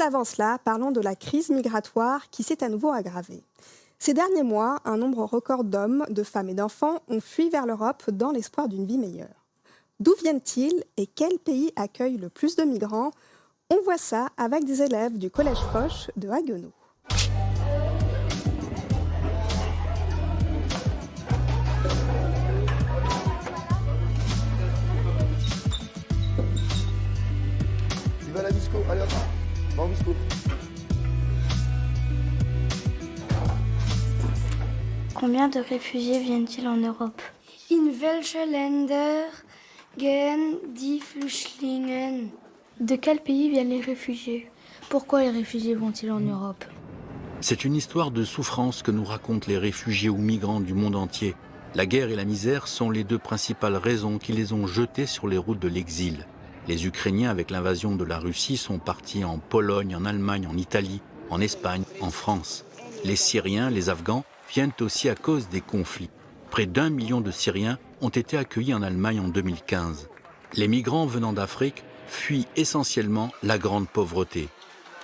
Avant cela, parlons de la crise migratoire qui s'est à nouveau aggravée. Ces derniers mois, un nombre record d'hommes, de femmes et d'enfants ont fui vers l'Europe dans l'espoir d'une vie meilleure. D'où viennent-ils et quel pays accueille le plus de migrants? On voit ça avec des élèves du Collège Foch de Haguenau. Tu vas à la disco? Allez hop, va en disco. Combien de réfugiés viennent-ils en Europe? In welche Länder gehen die Flüchtlinge? De quel pays viennent les réfugiés? Pourquoi les réfugiés vont-ils en Europe? C'est une histoire de souffrance que nous racontent les réfugiés ou migrants du monde entier. La guerre et la misère sont les deux principales raisons qui les ont jetés sur les routes de l'exil. Les Ukrainiens, avec l'invasion de la Russie, sont partis en Pologne, en Allemagne, en Italie, en Espagne, en France. Les Syriens, les Afghans, viennent aussi à cause des conflits. Près d'1 million de Syriens ont été accueillis en Allemagne en 2015. Les migrants venant d'Afrique fuient essentiellement la grande pauvreté.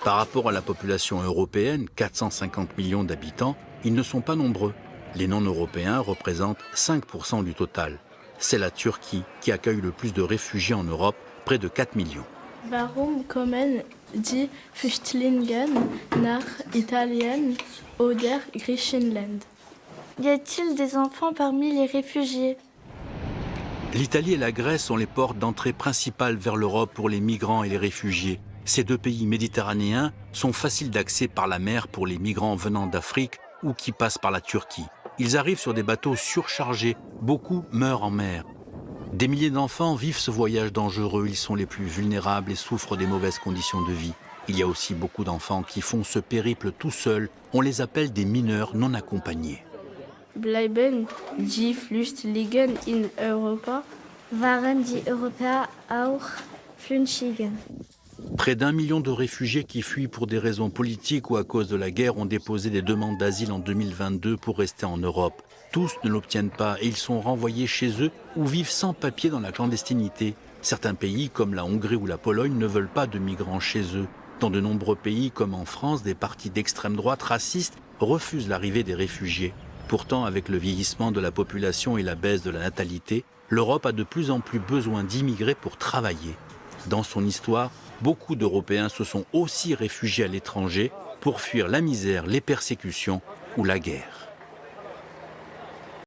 Par rapport à la population européenne, 450 millions d'habitants, ils ne sont pas nombreux. Les non-européens représentent 5% du total. C'est la Turquie qui accueille le plus de réfugiés en Europe, près de 4 millions. Warum kommen die Flüchtlinge nach Italien oder Griechenland? Y a-t-il des enfants parmi les réfugiés? L'Italie et la Grèce sont les portes d'entrée principales vers l'Europe pour les migrants et les réfugiés. Ces deux pays méditerranéens sont faciles d'accès par la mer pour les migrants venant d'Afrique ou qui passent par la Turquie. Ils arrivent sur des bateaux surchargés, beaucoup meurent en mer. Des milliers d'enfants vivent ce voyage dangereux, ils sont les plus vulnérables et souffrent des mauvaises conditions de vie. Il y a aussi beaucoup d'enfants qui font ce périple tout seuls, on les appelle des mineurs non accompagnés. Bleiben die Flüchtlinge in Europa? Waren die Europäer auch Flüchtlinge? Près d'1 million de réfugiés qui fuient pour des raisons politiques ou à cause de la guerre ont déposé des demandes d'asile en 2022 pour rester en Europe. Tous ne l'obtiennent pas et ils sont renvoyés chez eux ou vivent sans papier dans la clandestinité. Certains pays, comme la Hongrie ou la Pologne, ne veulent pas de migrants chez eux. Dans de nombreux pays, comme en France, des partis d'extrême droite racistes refusent l'arrivée des réfugiés. Pourtant, avec le vieillissement de la population et la baisse de la natalité, l'Europe a de plus en plus besoin d'immigrés pour travailler. Dans son histoire, beaucoup d'Européens se sont aussi réfugiés à l'étranger pour fuir la misère, les persécutions ou la guerre.